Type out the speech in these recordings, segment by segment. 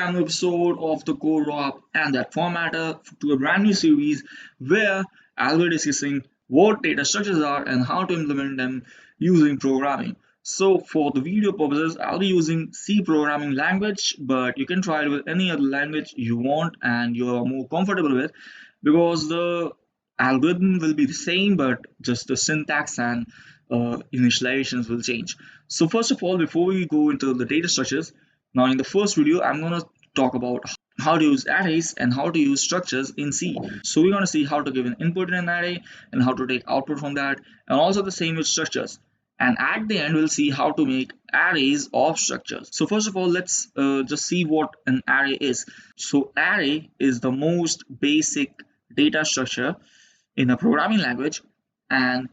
brand new episode of the Core Rock and that formatter to a brand new series where I'll be discussing what data structures are and how to implement them using programming. So, for the video purposes, I'll be using C programming language, but you can try it with any other language you want and you are more comfortable with because the algorithm will be the same, but just the syntax and initializations will change. So, first of all, before we go into the data structures, now in the first video, I'm going to talk about how to use arrays and how to use structures in C. So we're going to see how to give an input in an array and how to take output from that, and also the same with structures. And at the end, we'll see how to make arrays of structures. So first of all, let's just see what an array is. So array is the most basic data structure in a programming language, and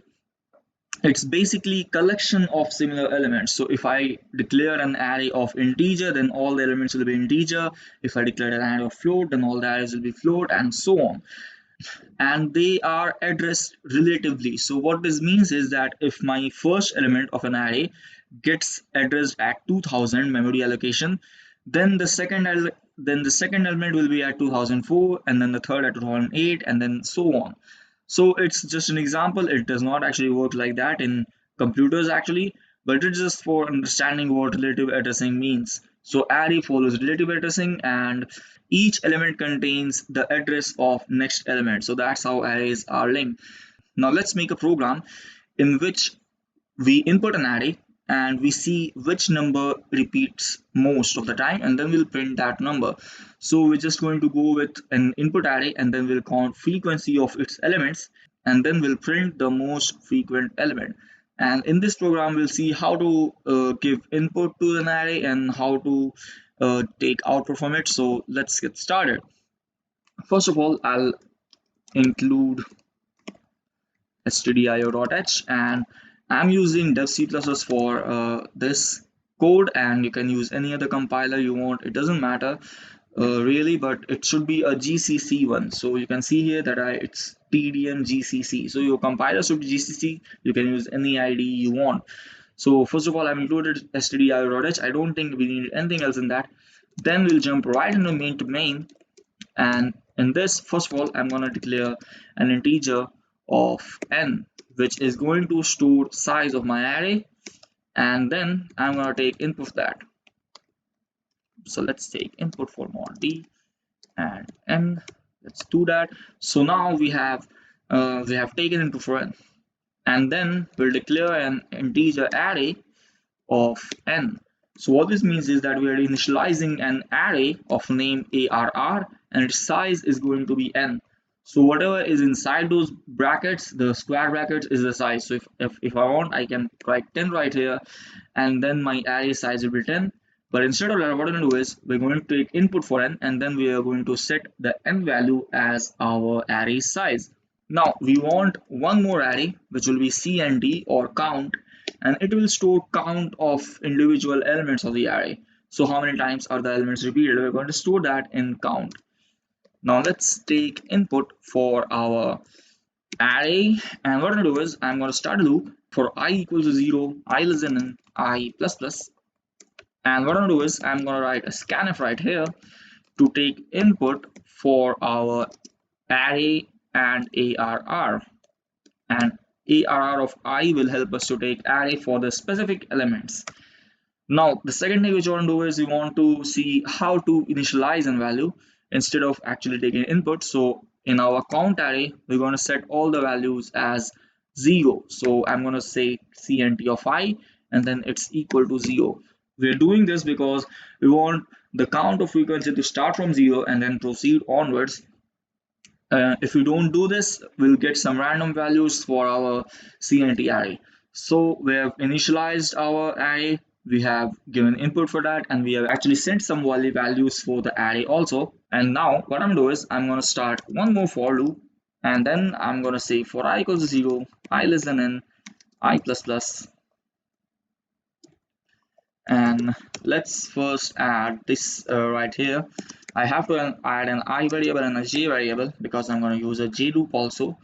it's basically collection of similar elements. So if I declare an array of integer, then all the elements will be integer. If I declare an array of float, then all the arrays will be float, and so on. And they are addressed relatively. So what this means is that if my first element of an array gets addressed at 2000 memory allocation, then the second element will be at 2004, and then the third at 2008, and then so on. So it's just an example. It does not actually work like that in computers actually, but it's just for understanding what relative addressing means. So array follows relative addressing, and each element contains the address of next element. So that's how arrays are linked. Now let's make a program in which we input an array and we see which number repeats most of the time, and then we'll print that number. So we're just going to go with an input array, and then we'll count frequency of its elements, and then we'll print the most frequent element. And in this program, we'll see how to give input to an array and how to take output from it. So let's get started. First of all, I'll include stdio.h, and I'm using dev C++ for this code, and you can use any other compiler you want. It doesn't matter really, but it should be a GCC one. So you can see here that it's TDM GCC. So your compiler should be GCC. You can use any ID you want. So first of all, I've included stdio.h. I don't think we need anything else in that. Then we'll jump right into main to main, and in this, first of all, I'm going to declare an integer of n, which is going to store size of my array, and then I'm going to take input of that. So let's take input for mod d and n. Let's do that. So now we have taken input for n, and then we'll declare an integer array of n. So what this means is that we are initializing an array of name arr, and its size is going to be n. So whatever is inside those brackets, the square brackets, is the size. So if I want, I can write 10 right here, and then my array size will be 10. But instead of that, what we're going to do is we're going to take input for n, and then we are going to set the n value as our array size. Now we want one more array, which will be cnd or count, and it will store count of individual elements of the array. So how many times are the elements repeated? We're going to store that in count. Now let's take input for our array, and what I'm going to do is I'm going to start a loop for I equals to 0, I less than n, I plus plus, and what I'm going to do is I'm going to write a scanf right here to take input for our array and arr, and arr of I will help us to take array for the specific elements. Now the second thing which we want to do is we want to see how to initialize a value instead of actually taking input. So in our count array, we're going to set all the values as 0. So I'm going to say cnt of I, and then it's equal to 0. We're doing this because we want the count of frequency to start from 0 and then proceed onwards. If we don't do this, we'll get some random values for our cnt array. So we have initialized our array, we have given input for that, and we have actually sent some values for the array also. And now what I'm going to do is I'm going to start one more for loop, and then I'm going to say for I equals to 0, I less than n, I plus plus. And let's first add this right here. I have to add an I variable and a j variable because I'm going to use a j loop also.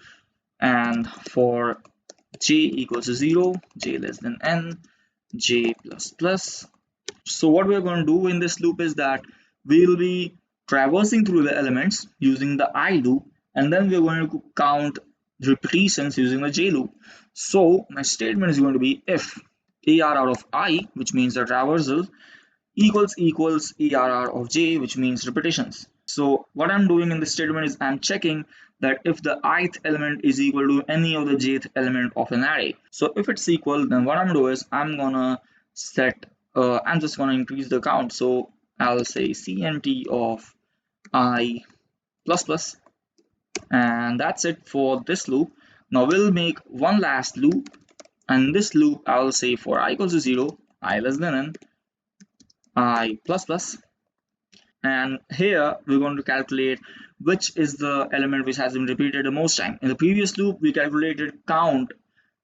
And for j equals to 0, j less than n, j plus plus. So what we're going to do in this loop is that we'll be traversing through the elements using the I loop, and then we're going to count repetitions using the J loop. So my statement is going to be if ARR of I, which means the traversal, equals ARR of J, which means repetitions. So what I'm doing in this statement is I'm checking that if the ith element is equal to any of the jth element of an array. So if it's equal, then what I'm gonna do is I'm gonna set, I'm just gonna increase the count. So I'll say cnt of I plus plus, and that's it for this loop. Now we'll make one last loop, and this loop I'll say for I equals to 0, I less than n, I plus plus, and here we're going to calculate which is the element which has been repeated the most time. In the previous loop we calculated count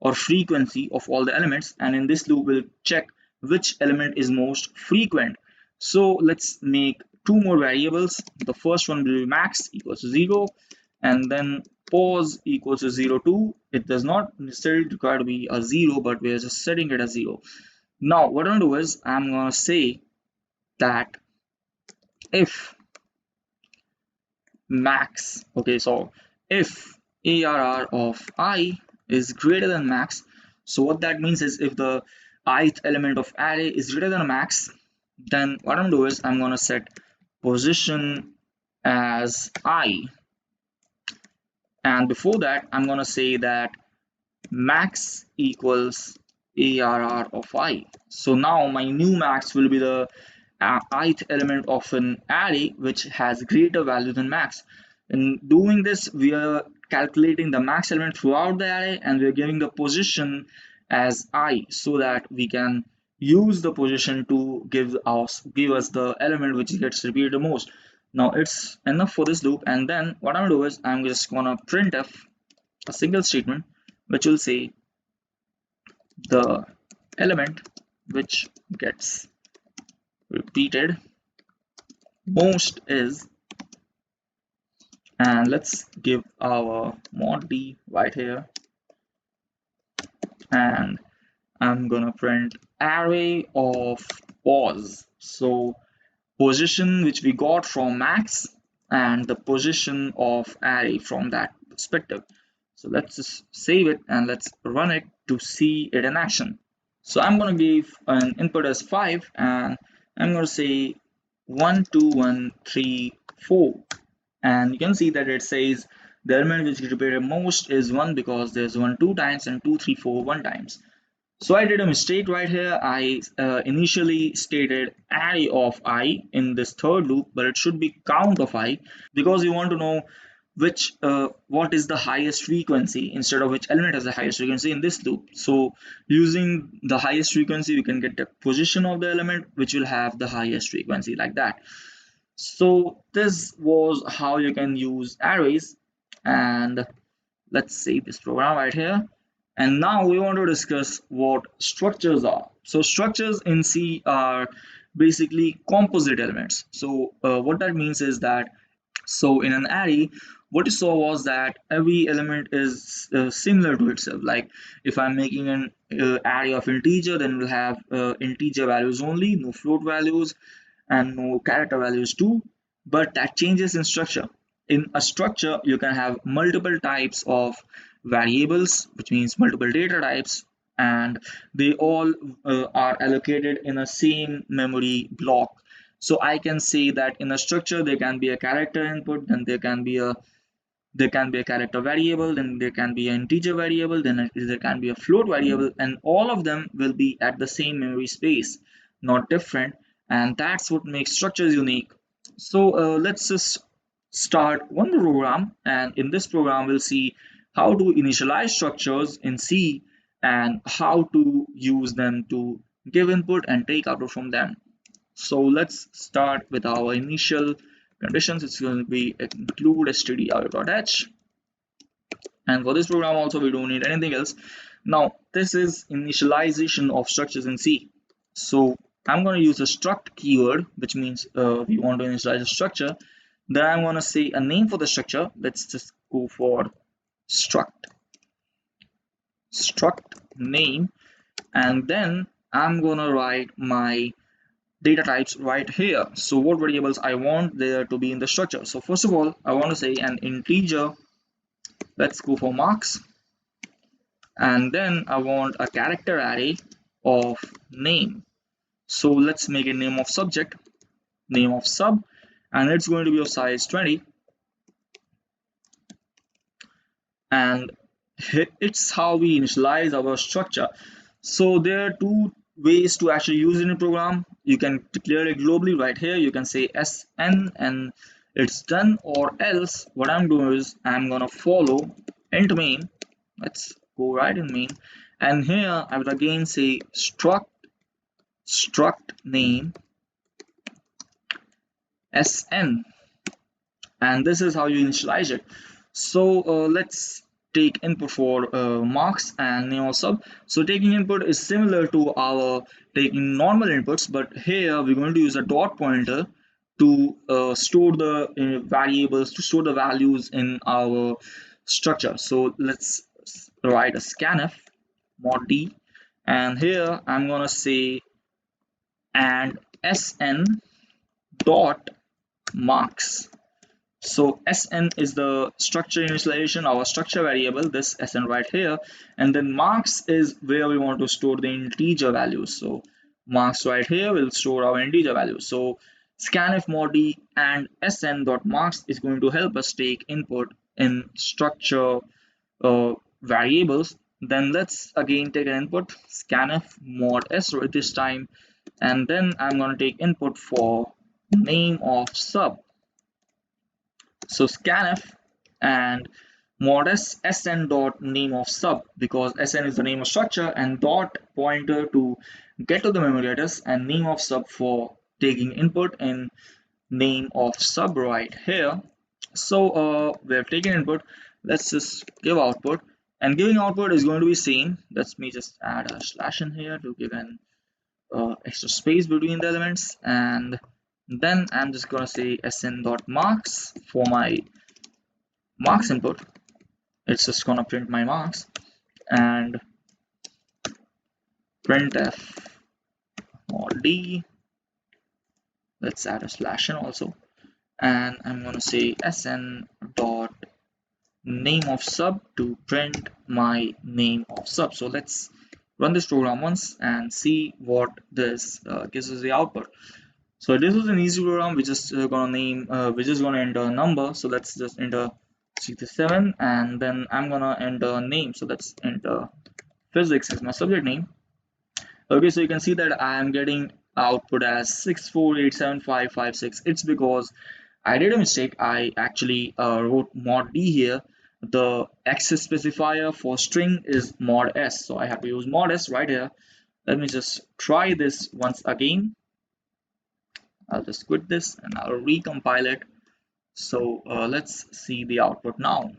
or frequency of all the elements, and in this loop we'll check which element is most frequent. So let's make two more variables. The first one will be max equals to 0, and then pause equals to 0 2. It does not necessarily require to be a 0, but we are just setting it as 0. Now what I'm going to do is I'm going to say that if max, okay, so if ARR of I is greater than max, so what that means is if the ith element of array is greater than max, then what I'm gonna do is I'm gonna set position as I, and before that I'm gonna say that max equals ARR of I. So now my new max will be the ith element of an array which has greater value than max. In doing this, we are calculating the max element throughout the array, and we are giving the position as I, so that we can use the position to give us the element which gets repeated the most. Now it's enough for this loop, and then what I'm gonna do is I'm just gonna printf a single statement which will say the element which gets repeated most is, and let's give our mod d right here, and I'm gonna print array of pause. So position which we got from max and the position of array from that perspective. So let's just save it and let's run it to see it in action. So I'm going to give an input as 5, and I'm going to say 1 2 1 3 4, and you can see that it says the element which is repeated most is 1 because there's 1 2 times and 2 3 4 1 times. So I did a mistake right here. I initially stated array of I in this third loop, but it should be count of I, because you want to know which what is the highest frequency instead of which element has the highest frequency in this loop. So using the highest frequency, we can get the position of the element which will have the highest frequency, like that. So this was how you can use arrays, and let's save this program right here. And now we want to discuss what structures are. So structures in C are basically composite elements. So what that means is that, so in an array, what you saw was that every element is similar to itself. Like if I'm making an array of integer, then we'll have integer values only, no float values and no character values too. But that changes in structure. In a structure, you can have multiple types of variables, which means multiple data types, and they all are allocated in a same memory block. So I can say that in a structure there can be a character input, then there can be a character variable, then there can be an integer variable, then there can be a float variable, and all of them will be at the same memory space, not different, and that's what makes structures unique. So let's just start one program, and in this program we'll see how to initialize structures in C and how to use them to give input and take output from them. So let's start with our initial conditions. It's going to be include std.out.h, and for this program also we don't need anything else. Now this is initialization of structures in C. So I'm going to use a struct keyword, which means we want to initialize a structure. Then I'm going to say a name for the structure. Let's just go for struct name, and then I'm going to write my data types right here. So what variables I want there to be in the structure? So first of all, I want to say an integer. Let's go for marks. And then I want a character array of name. So let's make a name of subject, name of sub, and it's going to be of size 20. And it's how we initialize our structure. So there are two ways to actually use it in a program. You can declare it globally right here. You can say sn and it's done, or else what I'm doing is I'm gonna follow int main. Let's go right in main, and here I will again say struct name sn, and this is how you initialize it. So let's take input for marks and name of sub. So taking input is similar to our taking normal inputs, but here we're going to use a dot pointer to store the variables, to store the values in our structure. So let's write a scanf mod d, and here I'm gonna say and sn dot marks. So Sn is the structure initialization, our structure variable, this Sn right here, and then marks is where we want to store the integer values. So marks right here will store our integer values. So scanf mod d and Sn dot marks is going to help us take input in structure variables. Then let's again take an input scanf mod s right this time, and then I'm going to take input for name of sub. So scanf and modus sn dot name of sub, because sn is the name of structure, and dot pointer to get to the memory address, and name of sub for taking input in name of sub right here. So we have taken input. Let's just give output, and giving output is going to be same. Let me just add a slash in here to give an extra space between the elements, and then I'm just gonna say sn dot marks for my marks input. It's just gonna print my marks, and printf mod d. Let's add a slash in also, and I'm gonna say sn dot name of sub to print my name of sub. So let's run this program once and see what this gives us the output. So this was an easy program. We're just gonna name, we're just gonna enter a number. So let's just enter 67, and then I'm gonna enter a name. So let's enter physics as my subject name. Okay, so you can see that I am getting output as 6487556. It's because I did a mistake. I actually wrote mod d here. The access specifier for string is mod s, so I have to use mod s right here. Let me just try this once again. I'll just quit this and I'll recompile it. So let's see the output now.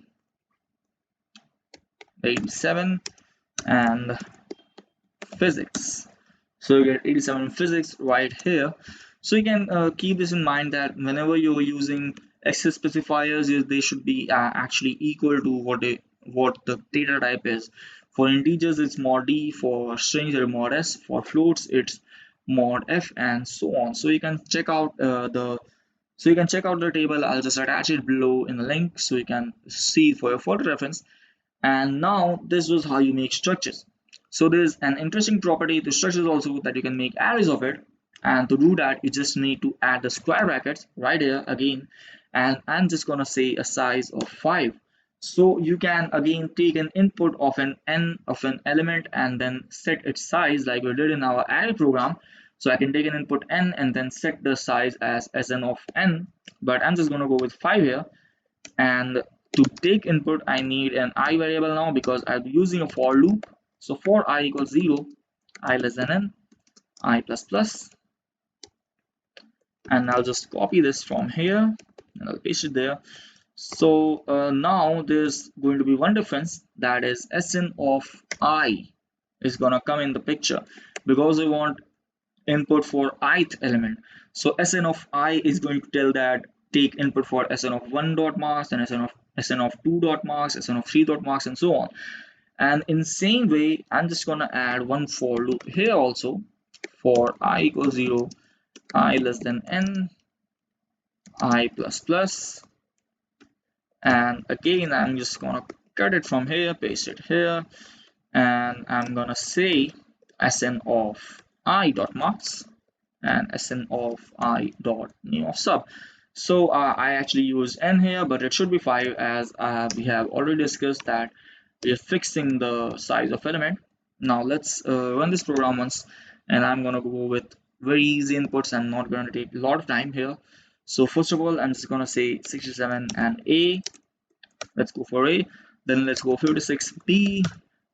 87 and physics. So you get 87 in physics right here. So you can keep this in mind that whenever you're using access specifiers, they should be actually equal to what the data type is. For integers, it's mod d. For strings, it's mod s. For floats, it's mod f, and so on. So you can check out the table. I'll just attach it below in the link so you can see for your further reference. And now this was how you make structures. So there's an interesting property to structures also, that you can make arrays of it. And to do that, you just need to add the square brackets right here again. And I'm just gonna say a size of 5. So you can again take an input of an element and then set its size like we did in our array program. So I can take an input n and then set the size as sn of n, but I'm just gonna go with 5 here. And to take input, I need an I variable now, because I'll be using a for loop. So for I equals 0, I less than n, I plus plus, and I'll just copy this from here and I'll paste it there. So now there's going to be one difference, that is sn of I is gonna come in the picture, because we want input for ith element. So sn of I is going to tell that take input for sn of 1 dot marks, and sn of 2 dot marks, sn of 3 dot marks, and so on. And in the same way, I'm just gonna add one for loop here also. For I equals 0, I less than n, I plus plus, and again I'm just gonna cut it from here, paste it here, and I'm gonna say sn of I dot marks and sn of I dot name of sub. So I actually use n here, but it should be 5 as we have already discussed that we are fixing the size of element. Now let's run this program once, and I'm gonna go with very easy inputs. I'm not gonna take a lot of time here. So first of all, I'm just gonna say 67 and A. Let's go for A. Then let's go 56B.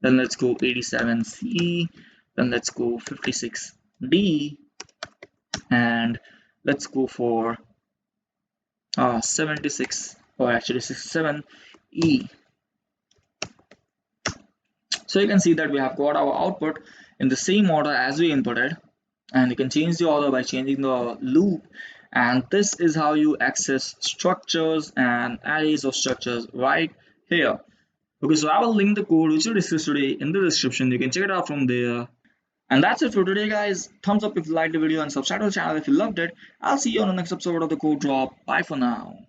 Then let's go 87C. Then let's go 56D. And let's go for 76, or actually 67E. So you can see that we have got our output in the same order as we inputted, and you can change the order by changing the loop. And this is how you access structures and arrays of structures right here. Okay, so I will link the code which we discussed today in the description. You can check it out from there. And that's it for today, guys. Thumbs up if you liked the video and subscribe to the channel if you loved it. I'll see you on the next episode of the Code Drop. Bye for now.